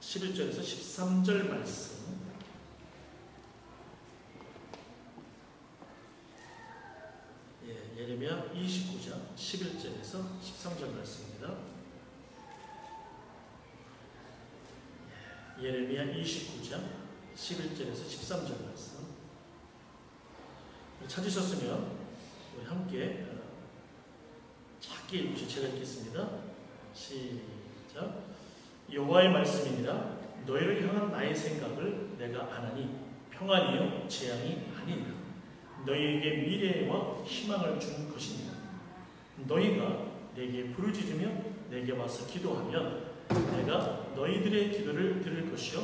11절에서 13절 말씀. 예레미야 29장 11절에서 13절 말씀입니다. 예레미야 29장 11절에서 13절 말씀. 찾으셨으면 우리 함께 작게 읽으시죠. 제가 읽겠습니다. 시작. 여호와의 말씀이니라. 너희를 향한 나의 생각을 내가 아나니 평안이요 재앙이 아니니라. 너희에게 미래와 희망을 준 것이니라. 너희가 내게 부르짖으며 내게 와서 기도하면 내가 너희들의 기도를 들을 것이요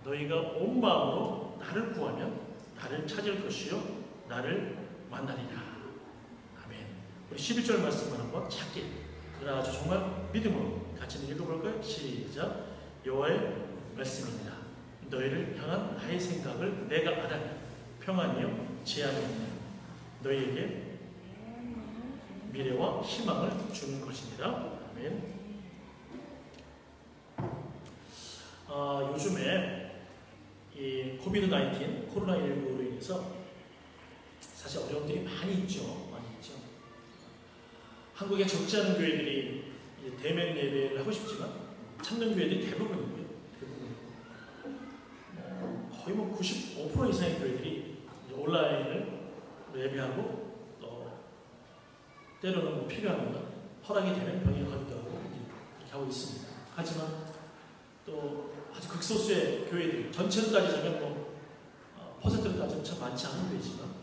너희가 온 마음으로 나를 구하면 나를 찾을 것이요 나를 만나리라. 아멘. 우리 11절 말씀을 한번 작게 그러나 아주 정말 믿음으로 같이 읽어볼까요? 시작. 여호와의 말씀입니다. 너희를 향한 나의 생각을 내가 알아니 평안이요 재앙이 아니라 너희에게 미래와 희망을 주는 것입니다. 아멘. 요즘에 이 코비드-19 코로나19로 인해서 사실 어려움들이 많이 있죠. 한국에 적지 않은 교회들이 대면 예배를 하고 싶지만 참는 교회들이 대부분이고요. 거의 95% 이상의 교회들이 온라인을 예배하고 또 때로는 필요하면 허락이 되면 병행하기도 하고 이렇게 하고 있습니다. 하지만 또 아주 극소수의 교회들 전체로 따지자면 퍼센트로 따지면 참 많지 않은 교회지만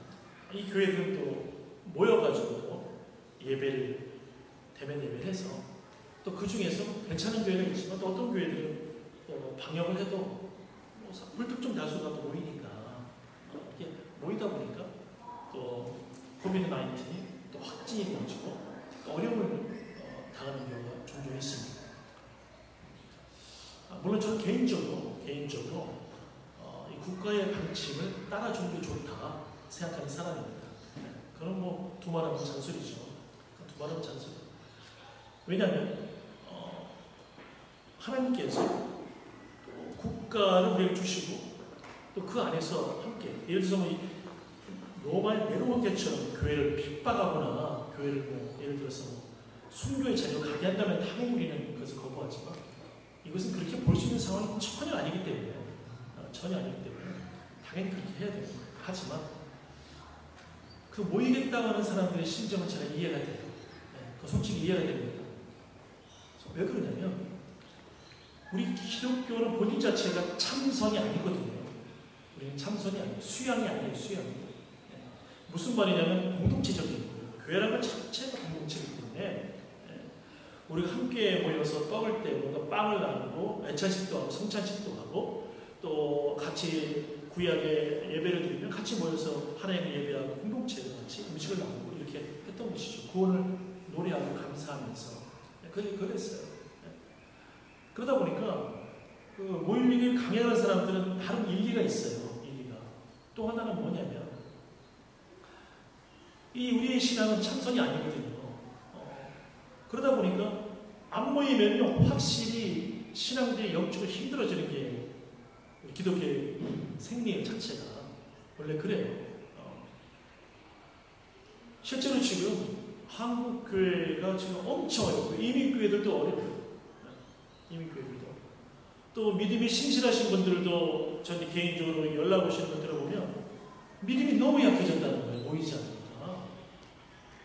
이 교회들은 또 모여가지고 또 예배를 대면 예배를 해서 또 그 중에서 괜찮은 교회가 있지만 또 어떤 교회들은 또 방역을 해도 불특정 다수가 또 모이니까 이렇게 모이다 보니까 또 코비드-19이 또 확진이 되어지고 어려움을 당하는 경우가 종종 있습니다. 물론 저는 개인적으로 이 국가의 방침을 따라주는 게 좋다 생각하는 사람입니다. 그건 두말하면 잔소리죠. 두말하면 잔소리. 왜냐하면 하나님께서 국가를 우리에게 주시고 또 그 안에서 함께 예를 들어서 로마의 네로원계처럼 교회를 핍박하거나 교회를 예를 들어서 순교의 자리로 가게 한다면 당연히 우리는 그것을 거부하지만 이것은 그렇게 볼 수 있는 상황이 전혀 아니기 때문에 당연히 그렇게 해야 됩니다. 하지만 그 모이겠다고 하는 사람들의 심정은 제가 이해가 돼요. 그 솔직히 이해가 됩니다. 왜 그러냐면 우리 기독교는 본인 자체가 참선이 아니거든요. 우리는 참선이 아니에요. 수양이 아니에요. 수양이. 무슨 말이냐면 공동체적인 거예요. 교회라는 것 자체가 공동체이기 때문에 우리가 함께 모여서 떡을 떼고 빵을 나누고 애찬식도 하고 성찬식도 하고 또 같이 구약의 예배를 드리면 같이 모여서 하나님을 예배하고 공동체로 같이 음식을 나누고 이렇게 했던 것이죠. 구원을 노래하고 감사하면서 그랬어요. 그러다 보니까 그 모임을 강행하는 사람들은 다른 일리가 있어요. 또 하나는 뭐냐면 이 우리의 신앙은 참선이 아니거든요. 그러다 보니까 안 모이면요 확실히 신앙들이 영적으로 힘들어지는 게 기독교의 생리 자체가 원래 그래요. 실제로 지금 한국 교회가 지금 엄청 어렵고 이민교회들도 어려워요. 이민교회들도 또 믿음이 신실하신 분들도 저한테 개인적으로 연락 오시는 거 들어보면 믿음이 너무 약해졌다는 거예요. 모이지 않으니까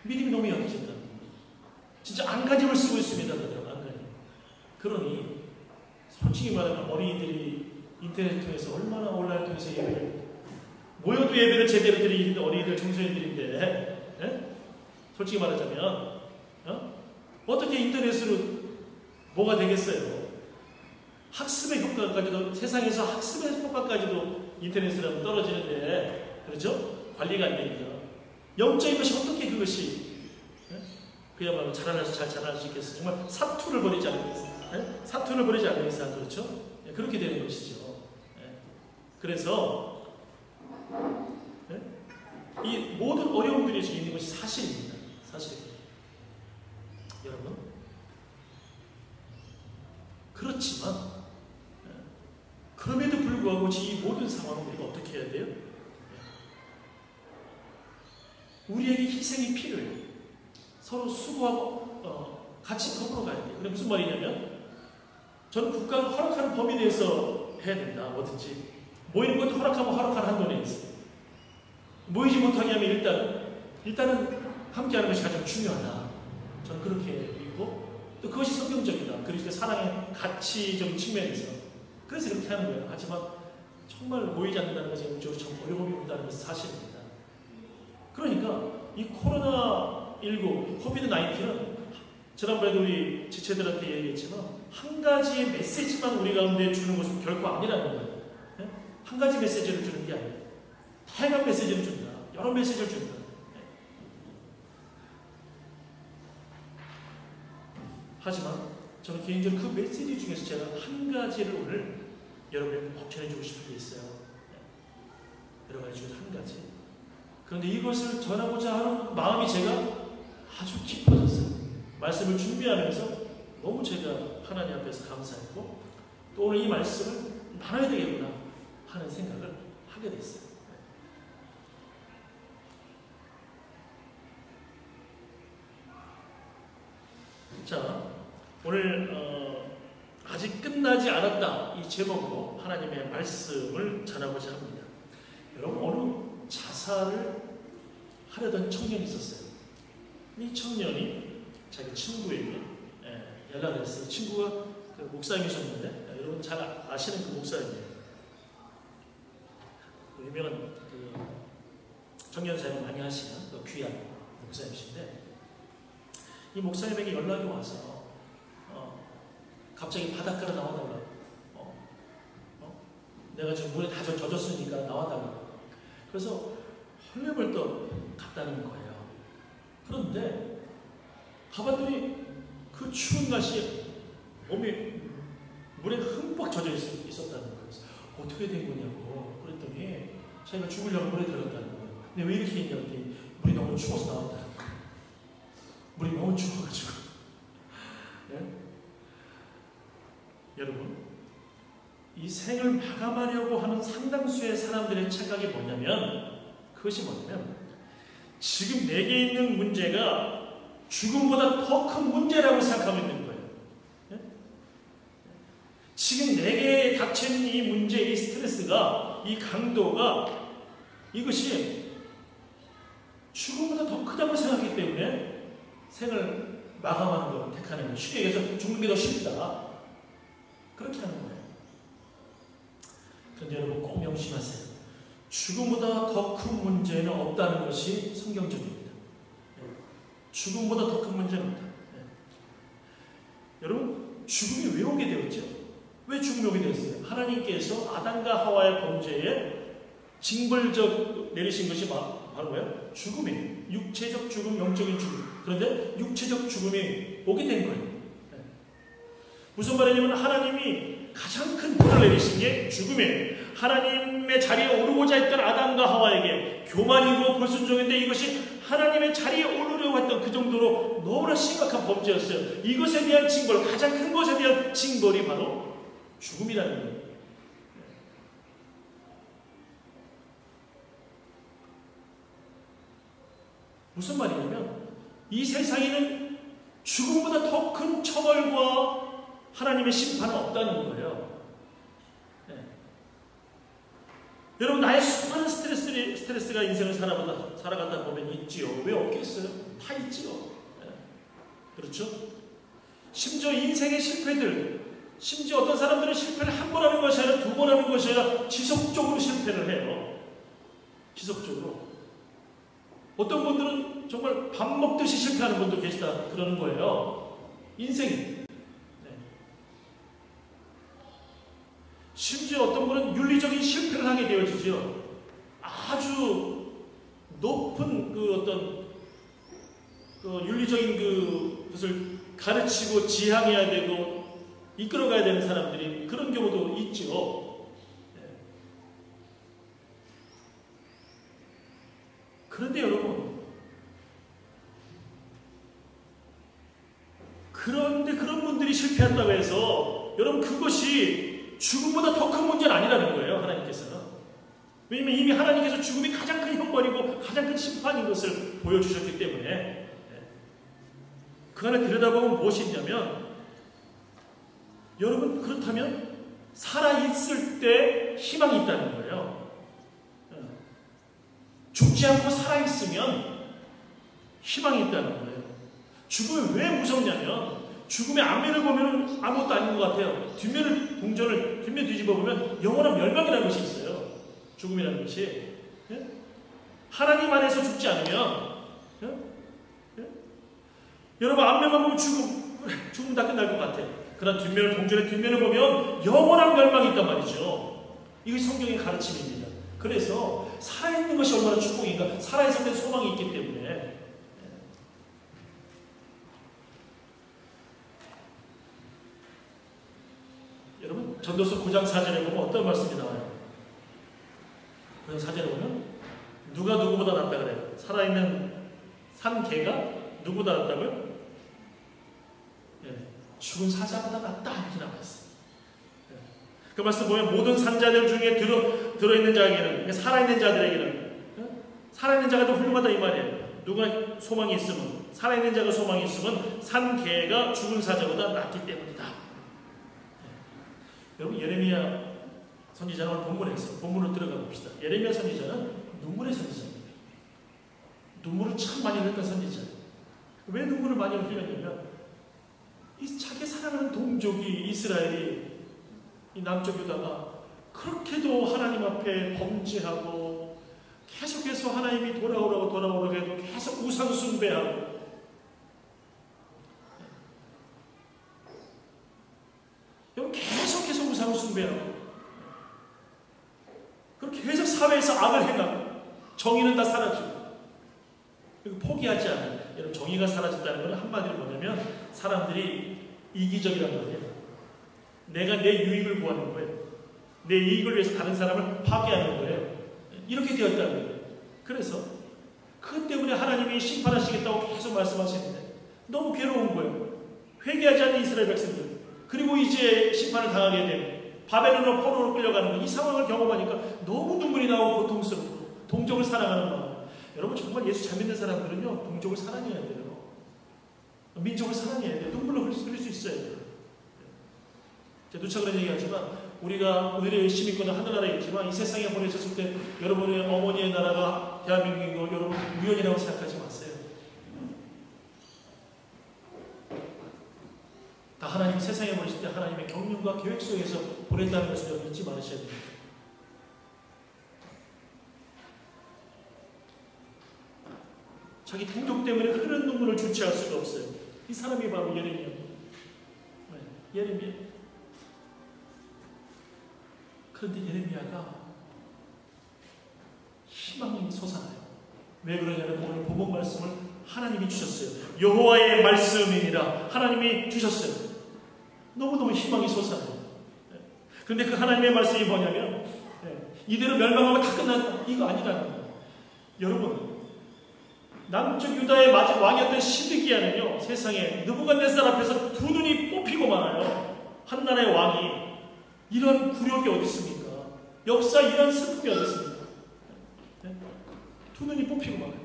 믿음이 너무 약해졌다는 거예요. 진짜 안간힘을 쓰고 있습니다. 안간힘. 그러니 솔직히 말하면 어린이들이 인터넷 통해서 얼마나 온라인 통해서 예배를 모여도 예배를 제대로 드리는 어린이들 청소년들인데 솔직히 말하자면 어떻게 인터넷으로 뭐가 되겠어요? 학습의 효과까지도 세상에서 학습의 효과까지도 인터넷으로 하면 떨어지는데 그렇죠? 관리가 안 되니까 영적인 것이 어떻게 그것이 그야말로 잘 자랄 수 있겠어요? 정말 사투를 벌이지 않는 이상 그렇죠? 그렇게 되는 것이죠. 그래서 이 모든 어려움들이 지금 있는 것이 사실입니다. 사실입니다. 여러분 그렇지만 그럼에도 불구하고 이 모든 상황을 우리가 어떻게 해야 돼요? 우리에게 희생이 필요해요. 서로 수고하고 같이 더불어 가야 돼요. 근데 무슨 말이냐면 저는 국가가 허락하는 범위 내에서 해야 된다. 뭐든지 모이는 것도 허락하면 허락하는 한도 내에 있어요. 모이지 못하게 하면 일단은 함께하는 것이 가장 중요하다. 저는 그렇게 믿고 또 그것이 성경적이다. 그리스도의 사랑의 가치적인 측면에서 그래서 이렇게 하는 거예요. 하지만 정말 모이지 않는다는 것은 영적으로 참 어려움이 온다는 것은 사실입니다. 그러니까 이 코로나19, 코비드-19은 지난번에도 우리 지체들한테 얘기했지만 한 가지의 메시지만 우리 가운데 주는 것은 결코 아니라는 거예요. 한 가지 메시지를 주는 게 아니에요. 다양한 메시지를 준다. 여러 메시지를 준다. 하지만 저는 개인적으로 그 메시지 중에서 제가 한 가지를 오늘 여러분에게 꼭 전해주고 싶은 게 있어요. 여러 가지 중에서 한 가지. 그런데 이것을 전하고자 하는 마음이 제가 아주 깊어졌어요. 말씀을 준비하면서 너무 제가 하나님 앞에서 감사했고 또 오늘 이 말씀을 나눠야 되겠구나 하는 생각을 하게 됐어요. 자, 오늘 아직 끝나지 않았다 이 제목으로 하나님의 말씀을 전하고자 합니다. 여러분 어느 자살을 하려던 청년이 있었어요. 이 청년이 자기 친구에게 연락을 했어요. 친구가 그 목사님이셨는데 여러분 잘 아시는 그 목사님이에요. 그 유명한 그 청년 사역을 많이 하시는 그 귀한 목사님이신데 이 목사님에게 연락이 와서 갑자기 바닷가로 나와달라고 내가 지금 물에 다 젖었으니까 나와달라고 그래서 헐레벌떡 갔다는 거예요. 그런데 가봤더니 그 추운 날씨에 몸이 물에 흠뻑 젖어 있었다는 거예요. 어떻게 된 거냐고 그랬더니 자기가 죽으려고 물에 들어갔다는 거예요. 근데 왜 이렇게 했냐고 했더니 물이 너무 추워서 나왔다는 거예요. 물이 너무 추워가지고 네? 여러분 이 생을 마감하려고 하는 상당수의 사람들의 착각이 뭐냐면 그것이 뭐냐면 지금 내게 있는 문제가 죽음보다 더 큰 문제라고 생각하고 있는 거예요. 네? 지금 내게 닥친 이 문제, 이 스트레스가 이 강도가 이것이 죽음보다 더 크다고 생각하기 때문에 생을 마감하는 걸 택하는 거예요. 쉽게 얘기해서 죽는 게 더 쉽다. 그렇게 하는 거예요. 그런데 여러분 꼭 명심하세요. 죽음보다 더 큰 문제는 없다는 것이 성경적입니다. 죽음보다 더 큰 문제는 없다. 여러분 죽음이 왜 오게 되었죠? 왜 죽음이 오게 되었어요? 하나님께서 아담과 하와의 범죄에 징벌적 내리신 것이 바로 뭐예요? 죽음이에요. 육체적 죽음, 영적인 죽음. 그런데 육체적 죽음이 오게 된 거예요. 무슨 말이냐면 하나님이 가장 큰 벌을 내리신 게 죽음이에요. 하나님의 자리에 오르고자 했던 아담과 하와에게 교만이고 불순종인데 이것이 하나님의 자리에 오르려고 했던 그 정도로 너무나 심각한 범죄였어요. 이것에 대한 징벌, 가장 큰 것에 대한 징벌이 바로 죽음이라는 거예요. 무슨 말이냐면 이 세상에는 죽음보다 더 큰 처벌과 하나님의 심판은 없다는 거예요. 네. 여러분 나의 수많은 스트레스가 인생을 살아가다 보면 있지요. 왜 없겠어요? 다 있지요. 네. 그렇죠? 심지어 인생의 실패들, 심지어 어떤 사람들은 실패를 한 번 하는 것이 아니라 두 번 하는 것이 아니라 지속적으로 실패를 해요. 지속적으로. 어떤 분들은 정말 밥 먹듯이 실패하는 분도 계시다 그러는 거예요. 인생이. 심지어 어떤 분은 윤리적인 실패를 하게 되어지죠. 아주 높은 그 어떤 그 윤리적인 그것을 가르치고 지향해야 되고 이끌어가야 되는 사람들이 그런 경우도 있죠. 그런데 여러분, 그런데 그런 분들이 실패한다고 해서 여러분 그것이 죽음보다 더 큰 문제는 아니라는 거예요, 하나님께서는. 왜냐면 이미 하나님께서 죽음이 가장 큰 형벌이고 가장 큰 심판인 것을 보여주셨기 때문에 그 안에 들여다보면 무엇이 있냐면, 여러분, 그렇다면 살아있을 때 희망이 있다는 거예요. 죽지 않고 살아있으면 희망이 있다는 거예요. 죽음이 왜 무섭냐면, 죽음의 앞면을 보면 아무것도 아닌 것 같아요. 뒷면 뒤집어 보면 영원한 멸망이라는 것이 있어요. 죽음이라는 것이. 하나님 안에서 죽지 않으면, 여러분 앞면만 보면 죽음 다 끝날 것 같아요. 그러나 동전의 뒷면을 보면 영원한 멸망이 있단 말이죠. 이것이 성경의 가르침입니다. 그래서 살아있는 것이 얼마나 축복인가. 살아있을 때 소망이 있기 때문에. 여러분, 전도서 9장 4절에 보면 어떤 말씀이 나와요? 9장 4절에 보면 누가 누구보다 낫다 그래요? 살아있는 산 개가 누구보다 낫다고요? 죽은 사자보다 낫다 이렇게 나와 있어요. 그 말씀 보면 모든 산자들 중에 들어있는 자에게는, 살아있는 자들에게는, 살아있는 자가 더 훌륭하다 이 말이에요. 누가 소망이 있으면, 살아있는 자가 소망이 있으면 산 개가 죽은 사자보다 낫기 때문이다. 여러분, 예레미야 선지자는 오늘 본문에 있어요. 본문으로 들어가 봅시다. 예레미야 선지자는 눈물의 선지자입니다. 눈물을 참 많이 흘렸던 선지자예요. 왜 눈물을 많이 흘렸냐면, 이 자기 사랑하는 동족이 이스라엘이 이 남쪽 유다가 그렇게도 하나님 앞에 범죄하고 계속해서 하나님이 돌아오라고 해도 계속 우상 숭배하고, 계속해서 우상 숭배하고, 그렇게 계속 사회에서 악을 행하고 정의는 다 사라지고, 그리고 포기하지 않아요. 여러분, 정의가 사라졌다는 건 한마디로 뭐냐면 사람들이 이기적이란 말이에요. 내가 내 유익을 구하는 거예요. 내 이익을 위해서 다른 사람을 파괴하는 거예요. 이렇게 되었다는 거예요. 그래서 그것 때문에 하나님이 심판하시겠다고 계속 말씀하시는데 너무 괴로운 거예요. 회개하지 않는 이스라엘 백성들, 그리고 이제 심판을 당하게 되면 바벨론으로 포로로 끌려가는 거, 이 상황을 경험하니까 너무 눈물이 나오고 고통스럽고, 동족을 사랑하는 마음. 여러분, 정말 예수 잘 믿는 사람들은요, 동족을 사랑해야 돼요. 민족을 사랑해야 돼요. 눈물로 흘릴 수 있어야 돼요. 제가 누차 그런 얘기하지만, 우리가 열심히 있거나 하늘나라에 있지만 이 세상에 보내셨을 때 여러분의 어머니의 나라가 대한민국인 거 여러분 우연이라고 생각하지 마세요. 다 하나님 세상에 보내실 때 하나님의 경륜과 계획 속에서 보냈다는 것을 여러분 잊지 말으셔야 됩니다. 자기 동족 때문에 흐르는 눈물을 주체할 수가 없어요. 이 사람이 바로 예레미야입니다. 예레미야. 그런데 예레미야가 희망이 솟아나요. 왜 그러냐면 오늘 본문 말씀을 하나님이 주셨어요. 여호와의 말씀이니라. 하나님이 주셨어요. 너무너무 희망이 솟아나요. 그런데 그 하나님의 말씀이 뭐냐면, 이대로 멸망하면 다 끝난다, 이거 아니라는 거예요. 여러분, 남쪽 유다의 왕이었던 시드기야는요, 세상에 느부갓네살 앞에서 두 눈이 뽑히고 말아요. 한 나라의 왕이 이런 굴욕이 어디 있습니까? 역사 이런 슬픔이 어디 있습니까? 두 눈이 뽑히고 말아요.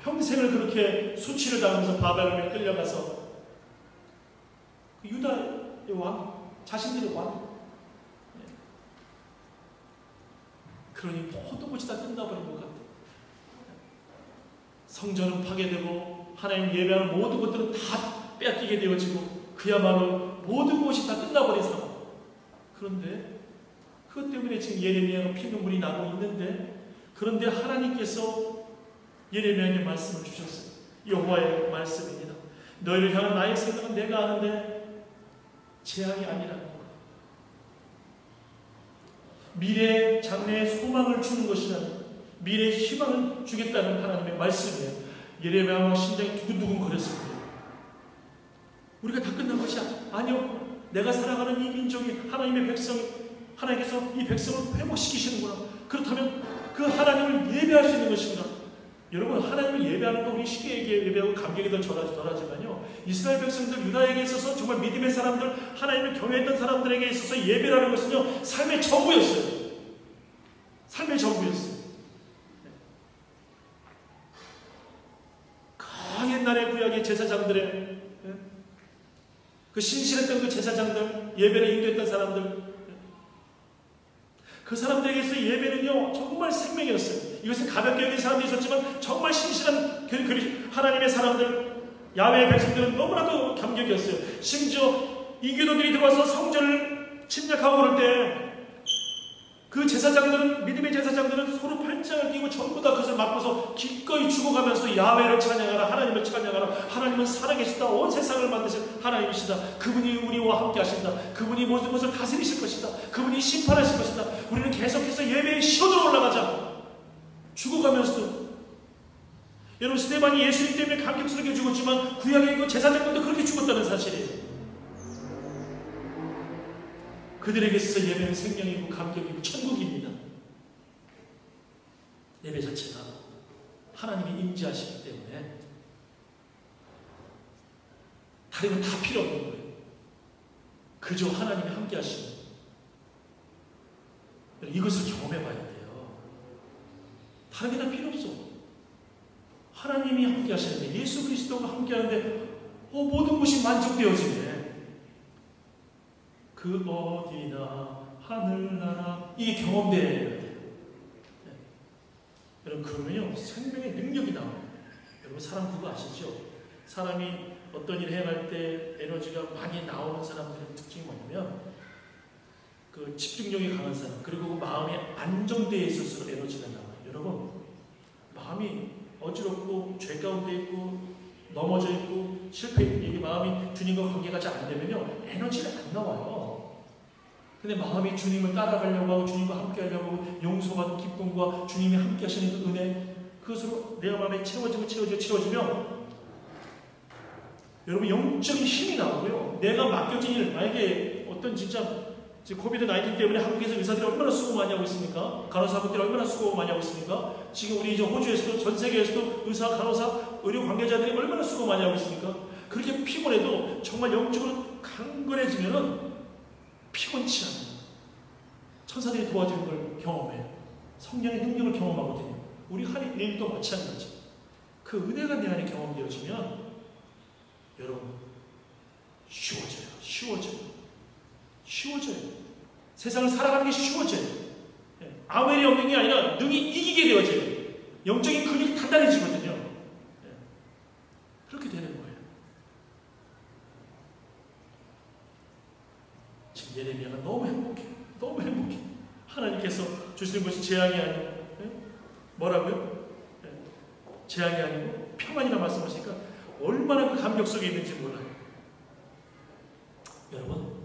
평생을 그렇게 수치를 당하면서 바벨론에 끌려가서 그 유다의 왕, 자신들의 왕, 그러니 모든 것이 다 끝나버린 것 같아요. 성전은 파괴되고 하나님 예배하는 모든 것들은 다 뺏기게 되어지고, 그야말로 모든 것이 다 끝나버린 상황. 그런데 그것 때문에 지금 예레미야가 피눈물이 나고 있는데, 그런데 하나님께서 예레미야에게 말씀을 주셨어요. 여호와의 말씀입니다. 너희를 향한 나의 생각은 내가 아는데 재앙이 아니라는 것. 미래의 장래에 소망을 주는 것이라는, 미래의 희망을 주겠다는 하나님의 말씀이에요. 예레미야와 심장이 두근두근 거렸을 거예요. 우리가 다 끝난 것이 아니요. 내가 사랑하는 이 민족이, 하나님의 백성이, 하나님께서 이 백성을 회복시키시는구나. 그렇다면 그 하나님을 예배할 수 있는 것이구나. 여러분, 하나님을 예배하는 거 우리 쉽게 예배하고 감격이 더 덜하지만요, 이스라엘 백성들, 유다에게 있어서 정말 믿음의 사람들, 하나님을 경외했던 사람들에게 있어서 예배라는 것은요, 삶의 전부였어요. 삶의 전부였어요. 그 옛날의 구약의 제사장들의 그 신실했던 그 제사장들, 예배를 인도했던 사람들, 그 사람들에게서 예배는요 정말 생명이었어요. 이것은 가볍게 여긴 사람도 있었지만 정말 신실한 하나님의 사람들, 야훼의 백성들은 너무나도 감격이었어요. 심지어 이교도들이 들어와서 성전을 침략하고 그럴 때 그 제사장들은, 믿음의 제사장들은 서로 팔짱을 끼고 전부 다 그것을 맞고서 기꺼이 죽어가면서 야훼를 찬양하라, 하나님을 찬양하라, 하나님은 살아계시다, 온 세상을 만드신 하나님이시다, 그분이 우리와 함께 하신다, 그분이 모든 것을 다스리실 것이다, 그분이 심판하실 것이다. 우리는 계속해서 예배의 시온으로 올라가자. 죽어가면서도, 여러분, 스데반이 예수님 때문에 감격스럽게 죽었지만 구약의 그 제사장들도 그렇게 죽었다는 사실이에요. 그들에게 있어서 예배는 생명이고 감격이고 천국입니다. 예배 자체가 하나님이 임재하시기 때문에 다른 건 다 필요 없는 거예요. 그저 하나님이 함께 하시는 거예요. 이것을 경험해 봐야 돼요. 다른 게 다 필요 없어. 하나님이 함께 하시는데, 예수 그리스도가 함께 하는데 모든 것이 만족되어지네. 그 어디나 하늘나라, 이게 경험되어야 돼요. 네. 여러분, 그러면요 생명의 능력이 나와요. 여러분, 사람 그거 아시죠? 사람이 어떤 일을 해갈 때 에너지가 많이 나오는 사람들의 특징이 뭐냐면, 그 집중력이 강한 사람, 그리고 그 마음이 안정되어 있을수록 에너지가 나와요. 여러분, 마음이 어지럽고 죄 가운데 있고 넘어져 있고 실패, 이게 마음이 주님과 관계가 잘 안 되면요 에너지가 안 나와요. 근데 마음이 주님을 따라가려고 하고 주님과 함께 하려고 하고 용서받은 기쁨과 주님이 함께 하시는 그 은혜, 그것으로 내 마음에 채워지면 여러분 영적인 힘이 나오고요, 내가 맡겨진 일, 만약에 어떤 진짜 지금 코비드-19 때문에 한국에서 의사들이 얼마나 수고 많이 하고 있습니까? 간호사분들이 얼마나 수고 많이 하고 있습니까? 지금 우리 이제 호주에서도, 전 세계에서도 의사, 간호사, 의료 관계자들이 얼마나 수고 많이 하고 있습니까? 그렇게 피곤해도 정말 영적으로 강건해지면은 피곤치 않아요. 천사들이 도와주는 걸 경험해요. 성령의 능력을 경험하거든요. 우리 한 일도 마찬가지. 그 은혜가 내 안에 경험되어지면 여러분 쉬워져요. 세상을 살아가는 게 쉬워져요. 아무 일이 없는 게 아니라 능히 이기게 되어져요. 영적인 근육이 단단해지거든요. 그렇게 되는 거예요. 지금 예레미야가 너무 행복해. 하나님께서 주시는 것이 재앙이 아니고, 뭐라고요? 재앙이 아니고 평안이라 말씀하시니까 얼마나 그 감격 속에 있는지 몰라요. 여러분,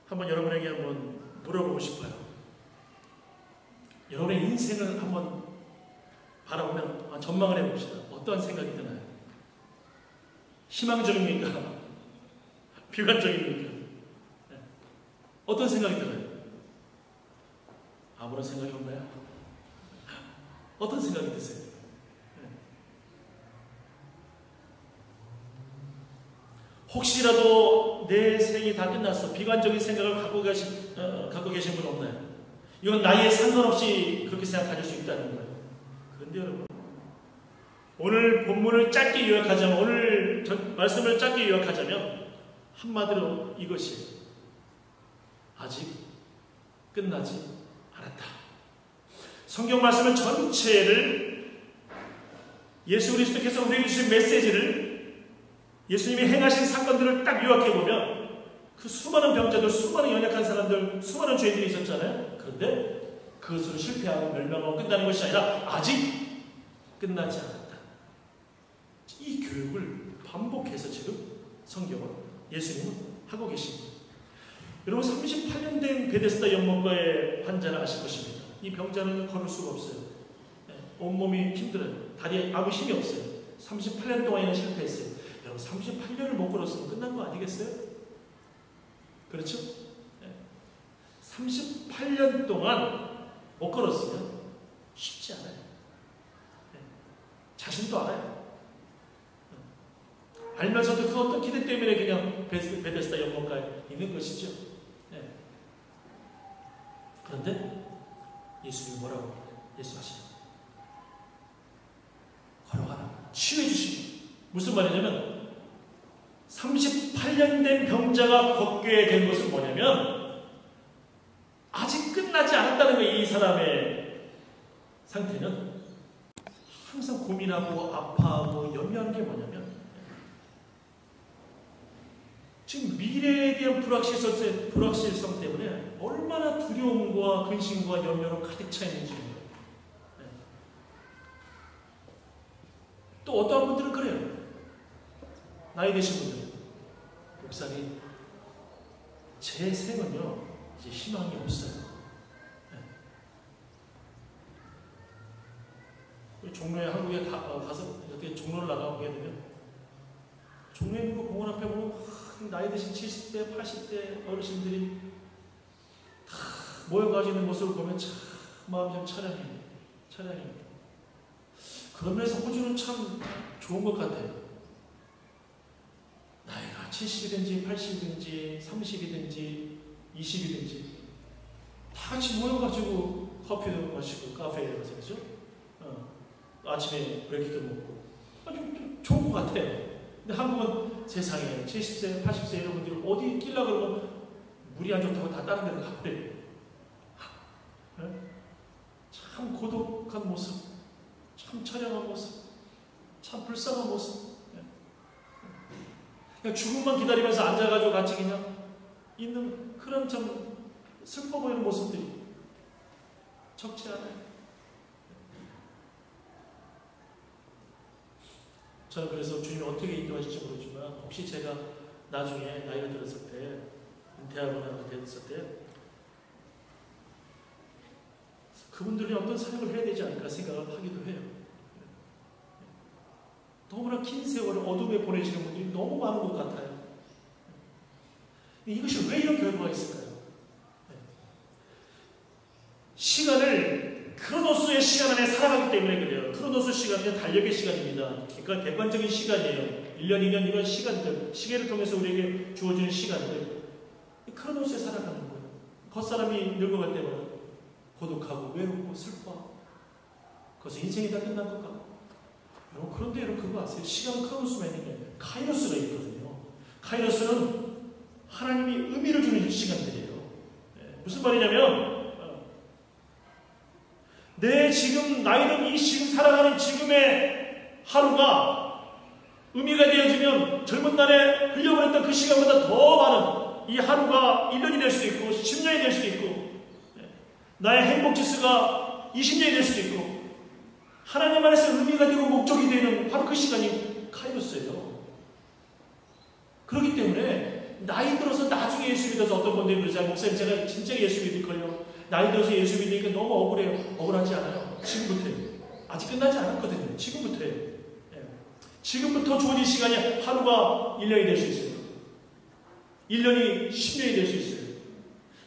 한번 여러분에게 한번 물어보고 싶어요. 여러분의 인생을 한번 바라보면 전망을 해봅시다. 어떠한 생각이 드나요? 희망적입니까? 비관적입니까? 네. 어떤 생각이 들어요? 아무런 생각이 없나요? 어떤 생각이 드세요? 네. 혹시라도 내 생이 다 끝났어, 비관적인 생각을 갖고 계신 분 없나요? 이건 나이에 상관없이 그렇게 생각하실 수 있다는 거예요. 그런데 여러분, 오늘 본문을 짧게 요약하자면, 오늘 말씀을 짧게 요약하자면 한마디로 이것이에요. 아직 끝나지 않았다. 성경 말씀은 전체를, 예수 그리스도께서 우리에게 주신 메시지를, 예수님이 행하신 사건들을 딱 요약해보면 그 수많은 병자들, 수많은 연약한 사람들, 수많은 죄인들이 있었잖아요. 그런데 그것으로 실패하고 멸망하고 끝나는 것이 아니라 아직 끝나지 않았다. 이 교육을 반복해서 지금 성경은, 예수님은 하고 계십니다. 여러분, 38년 된 베데스다 연못가의 환자를 아실 것입니다. 이 병자는 걸을 수가 없어요. 온몸이 힘들어요. 다리에 아무 힘이 없어요. 38년 동안이나 실패했어요. 여러분, 38년을 못 걸었으면 끝난 거 아니겠어요? 그렇죠? 38년 동안 못 걸었으면 쉽지 않아요. 자신도 알아요. 알면서도 그 어떤 기대 때문에 그냥 베데스다 연못가에 있는 것이죠. 그런데 예수님이 뭐라고 예수 하시죠? 걸어가라. 치유해 주시고. 무슨 말이냐면 38년 된 병자가 걷게 된 것은 뭐냐면 아직 끝나지 않았다는 거예요. 이 사람의 상태는 항상 고민하고 아파하고 염려하는 게 뭐냐면 지금 미래에 대한 불확실성 때문에 얼마나 두려움과 근심과 염려로 가득 차 있는지. 또 어떠한 분들은 그래요. 나이 드신 분들, 목사님, 제 생은요 이제 희망이 없어요. 종로에 한국에 가서 이렇게 종로를 나가보게 되면 종로에 있는 그 공원 앞에 보면 나이 드신 70대, 80대 어르신들이 다 모여가지고 있는 모습을 보면 참 마음이 좀 찬양해요. 그런 면에서 호주는 참 좋은 것 같아요. 나이가 70이든지 80이든지 30이든지 20이든지 다 같이 모여가지고 커피도 마시고 카페에 가서 그죠? 아침에 브레이크도 먹고 좀 좋은 것 같아요. 근데 한국은 세상에 70세, 80세 이런 분들이 어디 끼려고 그러면 물이 안 좋다고 다 다른 데로 가버려요. 참 고독한 모습, 참 처량한 모습, 참 불쌍한 모습. 그냥 죽음만 기다리면서 앉아가지고 같이 그냥 있는 그런 참 슬퍼 보이는 모습들이 적지 않아요. 저는 그래서 주님이 어떻게 인도하실지 모르지만 혹시 제가 나중에 나이가 들었을 때 은퇴하거나 됐을 때 그분들이 어떤 사역을 해야 되지 않을까 생각을 하기도 해요. 너무나 긴 세월을 어둠에 보내시는 분들이 너무 많은 것 같아요. 이것이 왜 이런 결과가 있을까요? 시간을 크로노스의 시간 안에 살아가기 때문에 그래요. 크로노스 시간은 달력의 시간입니다. 그러니까 객관적인 시간이에요. 1년, 2년 이런 시간들, 시계를 통해서 우리에게 주어지는 시간들, 크로노스에 살아가는 거예요. 겉사람이 늙어갈 때마다 고독하고 외롭고 슬퍼하고 그래서 인생이 다 끝난 것 같고. 여러분 그런데 여러분 그거 아세요? 시간 크로노스가 있는 게 카이로스가 있거든요. 카이로스는 하나님이 의미를 주는 시간들이에요. 무슨 말이냐면 내 지금 나이든 이 지금 살아가는 지금의 하루가 의미가 되어지면 젊은 날에 흘려버렸던 그 시간보다 더 많은 이 하루가 1년이 될 수도 있고 10년이 될 수도 있고 나의 행복 지수가 20년이 될 수도 있고 하나님 안에서 의미가 되고 목적이 되는 바로 그 시간이 카이로스예요. 그렇기 때문에 나이 들어서 나중에 예수 믿어서 어떤 분들이 그러잖아요. 목사님 제가 진짜 예수 믿을걸요. 나이 들어서 예수 믿으니까 너무 억울해요. 억울하지 않아요. 지금부터요. 아직 끝나지 않았거든요. 지금부터요. 지금부터 주어진 시간이 하루가 1년이 될 수 있어요. 1년이 10년이 될 수 있어요.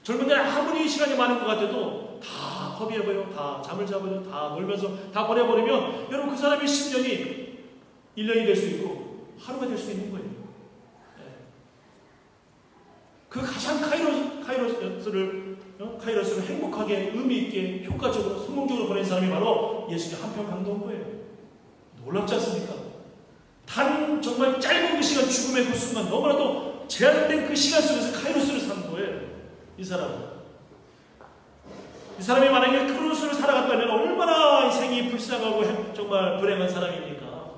젊은 날 아무리 시간이 많은 것 같아도 다 허비해버려, 다 잠을 자버려, 다 놀면서 다 버려버리면 여러분 그 사람의 10년이 1년이 될 수 있고 하루가 될 수 있는 거예요. 그 가장 카이로스를 행복하게 의미있게 효과적으로 성공적으로 보낸 사람이 바로 예수님 한편 강도인 거예요. 놀랍지 않습니까? 단 정말 짧은 그 시간 죽음의 그 순간 너무나도 제한된 그 시간 속에서 카이로스를 산 거예요. 이 사람이 만약에 크로노스를 살아갔다면 얼마나 인생이 불쌍하고 정말 불행한 사람입니까?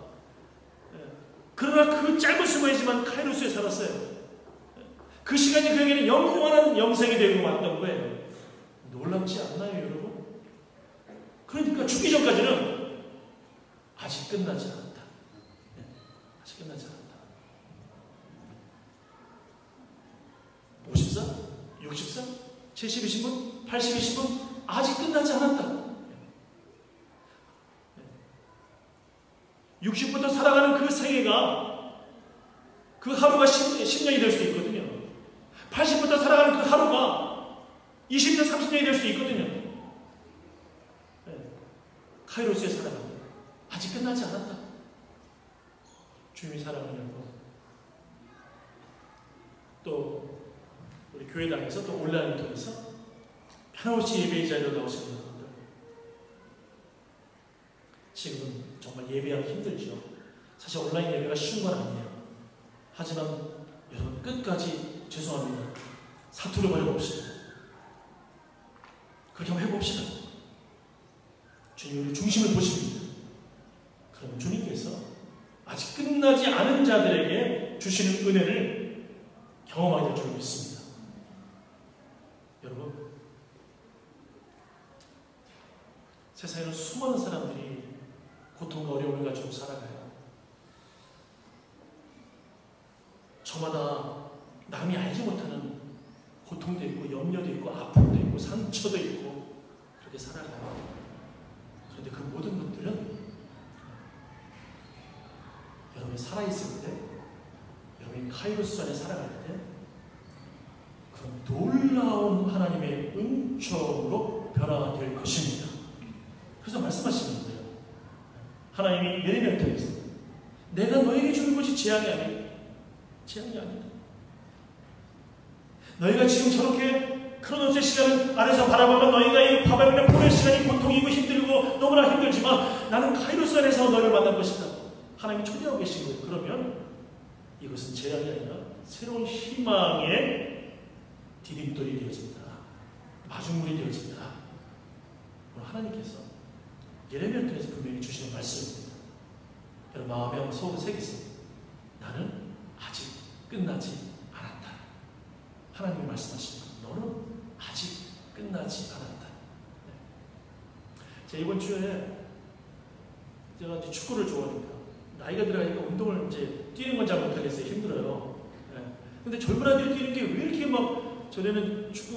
그러나 그 짧은 순간이지만 카이로스에 살았어요. 그 시간이 그에게는 영원한 영생이 되고 왔던 거예요. 놀랍지 않나요, 여러분? 그러니까 죽기 전까지는 아직 끝나지 않았다. 아직 끝나지 않았다. 50살? 60살? 70이신 분? 80이신 분? 아직 끝나지 않았다. 60부터 살아가는 그 생애가 그 하루가 10년이 될 수도 있거든요. 80부터 살아가는 그 하루가 20년, 30년이 될 수 있거든요. 네. 카이로스의 사랑은 아직 끝나지 않았다. 주님이 사랑하냐고. 또 우리 교회당에서 또 온라인을 통해서 편없이 예배 자리로 나오시는 분들, 지금은 정말 예배하기 힘들죠. 사실 온라인 예배가 쉬운 건 아니에요. 하지만 여러분 끝까지 죄송합니다. 사투를 버려봅시다. 그렇게 한번 해봅시다. 주님이 우리 중심을 보십니다. 그러면 주님께서 아직 끝나지 않은 자들에게 주시는 은혜를 경험하게 될 줄 믿습니다. 여러분, 세상에는 수많은 사람들이 고통과 어려움을 가지고 살아가요. 저마다 남이 알지 못하는 고통도 있고 염려도 있고 아픔도 있고 상처도 있고 그렇게 살아가요. 그런데 그 모든 것들은 여러분이 살아있을 때, 여러분이 카이로스 안에 살아갈 때 그 놀라운 하나님의 응처로 변화될 것입니다. 그래서 말씀하시는 거예요. 하나님이 예레미야를 통해서 내가 너에게 주는 것이 재앙이 아니다. 재앙이 아니다. 너희가 지금 저렇게 크로노스의 시간 안에서 바라보면 너희가 이 바벨론의 보낼 시간이 고통이고 힘들고 너무나 힘들지만 나는 카이로스 안에서 너희를 만날 것이다. 하나님이 초대하고 계신 거예요. 그러면 이것은 재앙이 아니라 새로운 희망의 디딤돌이 되어진다. 마중물이 되어진다. 하나님께서 예레미야를 통해서 분명히 주시는 말씀입니다. 여러분 마음에 한번 속을 새기세요. 나는 아직 끝나지 않았다. 하나님이 말씀하십니다. 너는 아직 끝나지 않았다. 네. 제가 이번 주에 제가 이제 축구를 좋아하니까 나이가 들어가니까 운동을 이제 뛰는 건 잘 못하겠어요. 힘들어요. 네. 근데 젊은 아이들이 뛰는 게 왜 이렇게 막 전에는 축구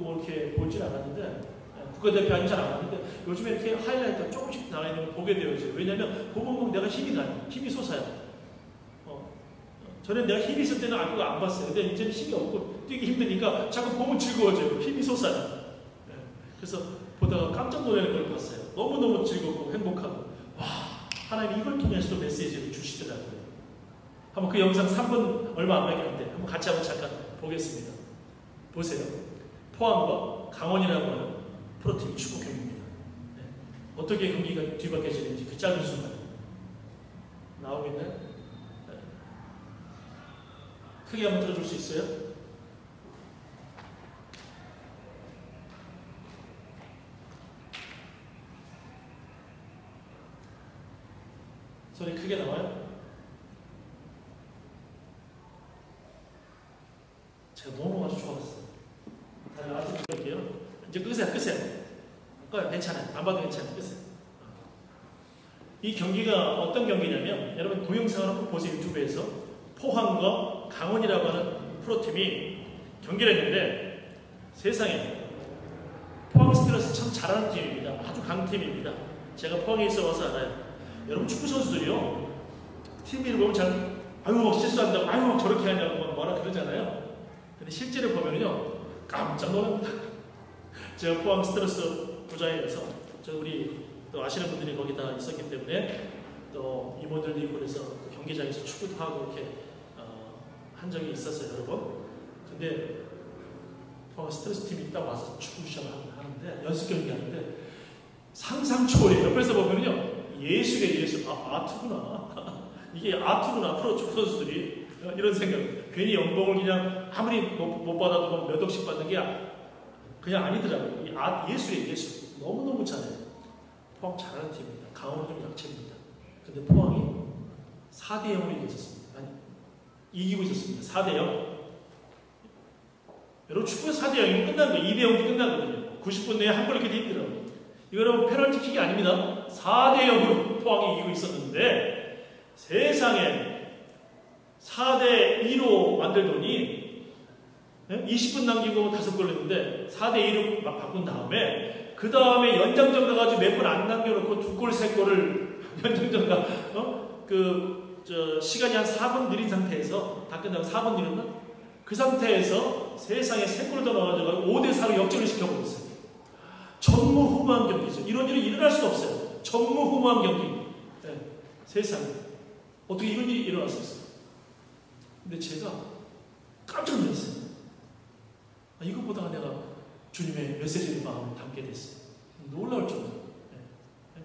뭐 이렇게 보질 않았는데 국가대표 아닌 잘 안 하는데 요즘에 이렇게 하이라이트가 조금씩 나와 있는 걸 보게 되어져요. 왜냐하면 보면 내가 힘이 나요. 힘이 솟아요. 전에 내가 힘이 있을 때는 그거 안 봤어요. 근데 이제는 힘이 없고 뛰기 힘드니까 자꾸 보면 즐거워져요. 힘이 솟아요. 네. 그래서 보다가 깜짝 놀라는 걸 봤어요. 너무너무 즐겁고 행복하고 와 하나님 이걸 통해서도 메시지를 주시더라고요. 한번 그 영상 3분 얼마 안 되는데 한번 같이 한번 잠깐 보겠습니다. 보세요. 포항과 강원이라고 하는 프로팀 축구 경기입니다. 네. 어떻게 경기가 뒤바뀌어지는지 그 짧은 순간 나오겠나요? 네. 크게 한번 들어줄 수 있어요? 소리 크게 나와요? 제가 너무 아주 좋았어요. 아직 들을게요. 이제 끄세요. 꺼요. 괜찮아요. 안 봐도 괜찮아요. 끄세요. 이 경기가 어떤 경기냐면 여러분 동영상을 한번 보세요. 유튜브에서 포항과 강원이라고 하는 프로팀이 경기를 했는데 세상에 포항 스틸러스 참 잘하는 팀입니다. 아주 강팀입니다. 제가 포항에 있어 와서 알아요. 여러분 축구 선수들이요. TV를 보면 아유 막 실수한다고 아유 막 저렇게 하냐고 뭐라 그러잖아요. 근데 실제로 보면요 깜짝 놀랍니다. 제가 포항 스틸러스 부자에 가서 우리 또 아시는 분들이 거기 다 있었기 때문에 또 이모들도 있고 그래서 경기장에서 축구도 하고 이렇게 한 적이 있었어요, 여러분. 근데 포항 스틸러스 팀이 딱 와서 축구 시작을 하는데 연습 경기 하는데 상상 초월이에요. 옆에서 보면요 예술의 예술, 아트구나. 이게 아트구나. 프로 축구 선수들이 이런 생각. 괜히 연봉을 그냥 아무리 못 받아도 몇 억씩 받는 게 그냥 아니더라고요. 이 예술의 예술. 너무너무 잘해요. 포항 잘하는 팀입니다. 강원은 좀 약체입니다. 근데 포항이 4대0으로 이기고 있었습니다. 아니, 이기고 있었습니다. 4대0. 여러분 축구가 4대0이면 끝난 거예요. 2대0도 끝나거든요. 90분 내에 한 골 넣기도 힘들어요. 이거는 페널티킥이 아닙니다. 4대0으로 포항이 이기고 있었는데 세상에 4대2로 만들더니 20분 남기고 5골 넣는데 4대2로 막 바꾼 다음에 그 다음에 연장전 가가지고 몇 분 안 남겨놓고 2골, 3골을 연장전 시간이 한 4분 느린 상태에서 다 끝나고 4분 느렸나? 그 상태에서 세상에 3골을 더 넣어가지고 5대4로 역전을 시켜버렸어요. 전무후무한 경기죠. 이런 일이 일어날 수 없어요. 전무후무한 경기. 네. 세상에 어떻게 이런 일이 일어날 수 있어요? 근데 제가 깜짝 놀랐어요. 이것보다 내가 주님의 메시지를 마음에 담게 됐어요. 놀라울 정도로. 네.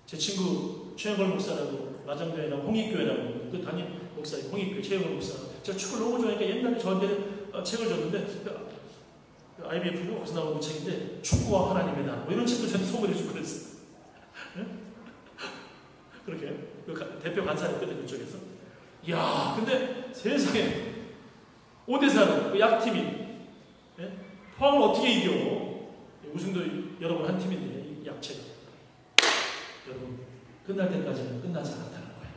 제 친구 최영걸 목사라고 마장교회나 홍익교회라고 그 담임 목사님 홍익교회 최영걸 목사. 제가 축구를 너무 좋아하니까 옛날에 저한테 책을 줬는데 IBF 거기서 나온 그 책인데 축구와 하나님의 나라 뭐 이런 책도 저한테 소개해 주고 그랬어요. 네? 그렇게 그 대표 간사였거든요 그쪽에서. 이야 근데 세상에 5대4로 그 약팀이 네? 포항을 어떻게 이겨? 우승도 여러분 한 팀인데 약체가 여러분 끝날 때까지는 끝나지 않았다는 거예요.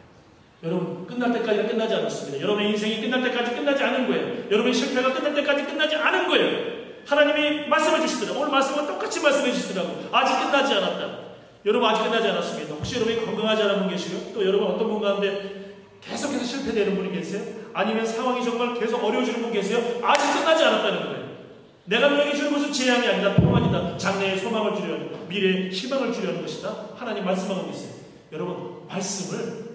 여러분 끝날 때까지는 끝나지 않았습니다. 여러분의 인생이 끝날 때까지 끝나지 않은 거예요. 여러분의 실패가 끝날 때까지 끝나지 않은 거예요. 하나님이 말씀해 주시더라고요. 오늘 말씀과 똑같이 말씀해 주시더라고요. 아직 끝나지 않았다. 여러분 아직 끝나지 않았습니다. 혹시 여러분이 건강하지 않은 분 계시고요? 또 여러분 어떤 분 가운데 계속해서 실패되는 분이 계세요? 아니면 상황이 정말 계속 어려워지는 분 계세요? 아직 끝나지 않았다는 거예요. 내가 너에게 주는 것은 재앙이 아니다. 평안이다. 장래에 소망을 주려는 미래에 희망을 주려는 것이다. 하나님 말씀하고 있어요. 여러분 말씀을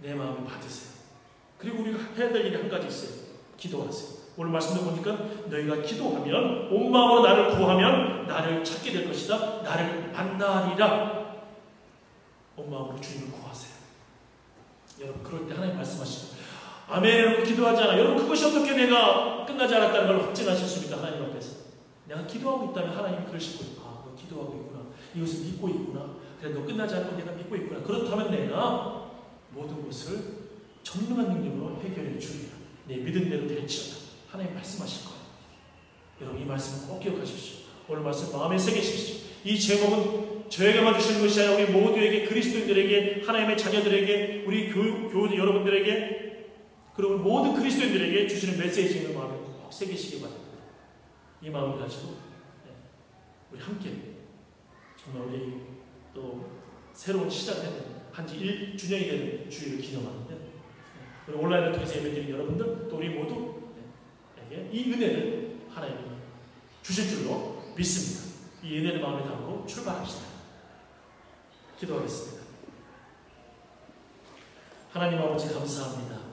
내 마음에 받으세요. 그리고 우리가 해야 될 일이 한 가지 있어요. 기도하세요. 오늘 말씀도 보니까 너희가 기도하면 온 마음으로 나를 구하면 나를 찾게 될 것이다. 나를 만나리라. 온 마음으로 주님을 구하세요. 여러분 그럴 때 하나님 말씀하시죠. 아멘. 여러분 기도하지 않아. 여러분 그것이 어떻게 내가 끝나지 않았다는 걸 확증하셨습니까? 하나님 앞에서. 내가 기도하고 있다면 하나님이 그러시고 너 기도하고 있구나. 이것을 믿고 있구나. 그래 너 끝나지 않은 건 내가 믿고 있구나. 그렇다면 내가 모든 것을 전능한 능력으로 해결해 주리라. 내 믿음대로 될지어다. 하나님 말씀하실 거예요. 여러분 이 말씀을 꼭 기억하십시오. 오늘 말씀 마음에 새기십시오. 이 제목은 저에게만 주시는 것이 아니라 우리 모두에게 그리스도인들에게 하나님의 자녀들에게 우리 교우 여러분들에게 그리고 모든 그리스도인들에게 주시는 메시지를 마음에 꼭 새기시기 바랍니다. 이 마음을 가지고 우리 함께 정말 우리 또 새로운 시작되는 한지 1주년이 되는 주일을 기념하는데 우리 온라인을 통해서 예배드린 여러분들 또 우리 모두에게 이 은혜를 하나님이 주실 줄로 믿습니다. 이 은혜를 마음에 담고 출발합시다. 기도하겠습니다. 하나님 아버지 감사합니다.